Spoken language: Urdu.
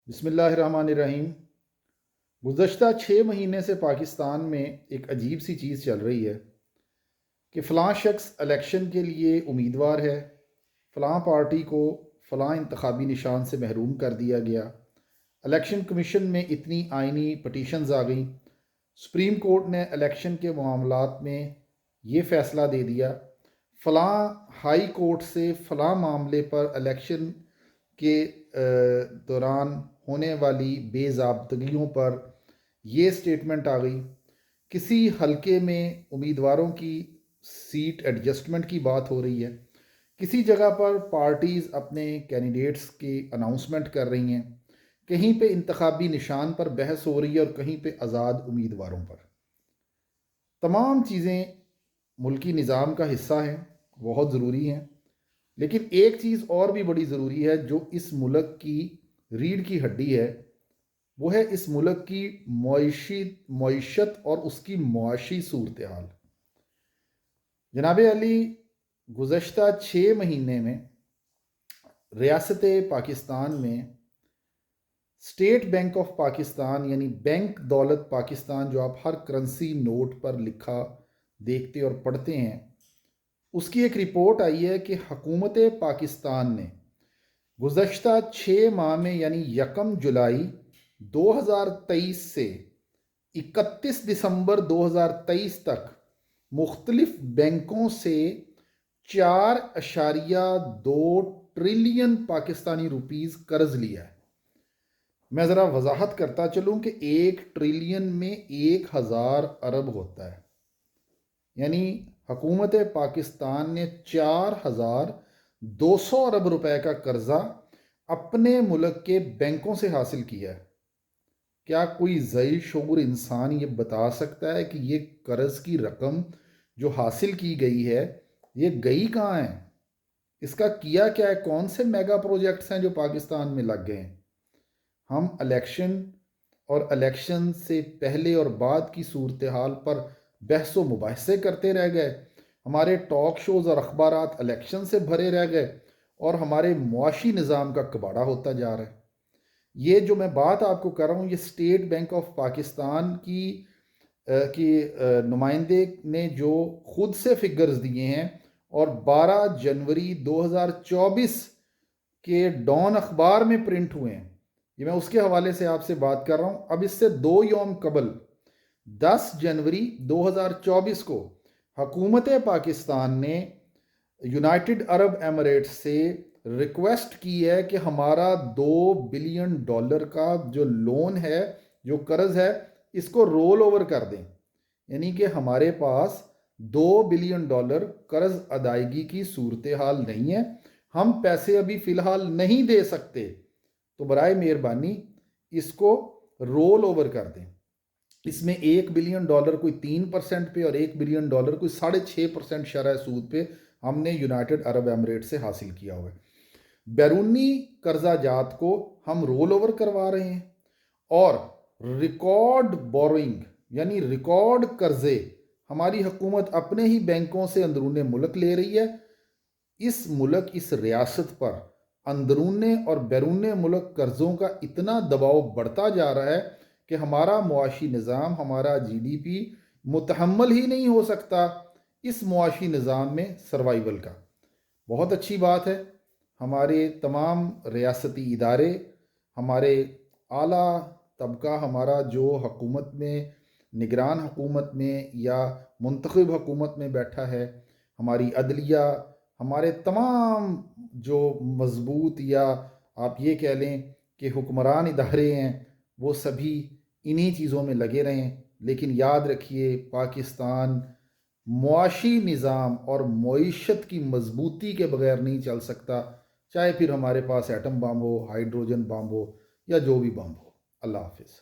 بسم اللہ الرحمن الرحیم۔ گزشتہ 6 مہینے سے پاکستان میں ایک عجیب سی چیز چل رہی ہے کہ فلاں شخص الیکشن کے لیے امیدوار ہے، فلاں پارٹی کو فلاں انتخابی نشان سے محروم کر دیا گیا، الیکشن کمیشن میں اتنی آئینی پٹیشنز آ گئیں، سپریم کورٹ نے الیکشن کے معاملات میں یہ فیصلہ دے دیا، فلاں ہائی کورٹ سے فلاں معاملے پر الیکشن کے دوران ہونے والی بے ضابطگیوں پر یہ سٹیٹمنٹ آ گئی، کسی حلقے میں امیدواروں کی سیٹ ایڈجسٹمنٹ کی بات ہو رہی ہے، کسی جگہ پر پارٹیز اپنے کینڈیڈیٹس کی اناؤنسمنٹ کر رہی ہیں، کہیں پہ انتخابی نشان پر بحث ہو رہی ہے اور کہیں پہ آزاد امیدواروں پر۔ تمام چیزیں ملکی نظام کا حصہ ہیں، بہت ضروری ہیں، لیکن ایک چیز اور بھی بڑی ضروری ہے جو اس ملک کی ریڑھ کی ہڈی ہے، وہ ہے اس ملک کی معیشت اور اس کی معاشی صورتحال۔ جناب علی، گزشتہ 6 مہینے میں ریاست پاکستان میں اسٹیٹ بینک آف پاکستان یعنی بینک دولت پاکستان جو آپ ہر کرنسی نوٹ پر لکھا دیکھتے اور پڑھتے ہیں، اس کی ایک رپورٹ آئی ہے کہ حکومت پاکستان نے گزشتہ 6 ماہ میں یعنی 1 جولائی 2023 سے 31 دسمبر 2023 تک مختلف بینکوں سے 4.2 ٹریلین پاکستانی روپیز قرض لیا ہے۔ میں ذرا وضاحت کرتا چلوں کہ 1 ٹریلین میں 1000 ارب ہوتا ہے، یعنی حکومت پاکستان نے 4200 ارب روپے کا قرضہ اپنے ملک کے بینکوں سے حاصل کیا ہے۔ کیا کوئی ذی شعور انسان یہ بتا سکتا ہے کہ یہ قرض کی رقم جو حاصل کی گئی ہے یہ گئی کہاں ہے؟ اس کا کیا کیا ہے؟ کون سے میگا پروجیکٹس ہیں جو پاکستان میں لگ گئے ہیں؟ ہم الیکشن اور الیکشن سے پہلے اور بعد کی صورتحال پر بحث و مباحثے کرتے رہ گئے، ہمارے ٹاک شوز اور اخبارات الیکشن سے بھرے رہ گئے اور ہمارے معاشی نظام کا کباڑہ ہوتا جا رہا ہے۔ یہ جو میں بات آپ کو کر رہا ہوں، یہ اسٹیٹ بینک آف پاکستان کی نمائندے نے جو خود سے فگرز دیے ہیں اور 12 جنوری 2024 کے ڈان اخبار میں پرنٹ ہوئے ہیں، یہ میں اس کے حوالے سے آپ سے بات کر رہا ہوں۔ اب اس سے 2 یوم قبل 10 جنوری 2024 کو حکومت پاکستان نے یونائٹڈ عرب ایمریٹس سے ریکویسٹ کی ہے کہ ہمارا $2 بلین کا جو لون ہے، جو قرض ہے، اس کو رول اوور کر دیں، یعنی کہ ہمارے پاس $2 بلین قرض ادائیگی کی صورتحال نہیں ہے، ہم پیسے ابھی فی الحال نہیں دے سکتے، تو برائے مہربانی اس کو رول اوور کر دیں۔ اس میں $1 بلین کوئی 3% پہ اور $1 بلین کوئی 6.5% شرح سود پہ ہم نے یونائٹڈ عرب ایمریٹ سے حاصل کیا ہوا ہے۔ بیرونی قرضہ جات کو ہم رول اوور کروا رہے ہیں اور ریکارڈ بورنگ یعنی ریکارڈ قرضے ہماری حکومت اپنے ہی بینکوں سے اندرون ملک لے رہی ہے۔ اس ملک، اس ریاست پر اندرون اور بیرون ملک قرضوں کا اتنا دباؤ بڑھتا جا رہا ہے کہ ہمارا معاشی نظام، ہمارا جی ڈی پی متحمل ہی نہیں ہو سکتا اس معاشی نظام میں سروائیول کا۔ بہت اچھی بات ہے، ہمارے تمام ریاستی ادارے، ہمارے اعلیٰ طبقہ، ہمارا جو حکومت میں، نگران حکومت میں یا منتخب حکومت میں بیٹھا ہے، ہماری عدلیہ، ہمارے تمام جو مضبوط یا آپ یہ کہہ لیں کہ حکمران ادارے ہیں، وہ سبھی انہی چیزوں میں لگے رہیں، لیکن یاد رکھیے پاکستان معاشی نظام اور معیشت کی مضبوطی کے بغیر نہیں چل سکتا، چاہے پھر ہمارے پاس ایٹم بم ہو، ہائیڈروجن بم ہو یا جو بھی بم ہو۔ اللہ حافظ۔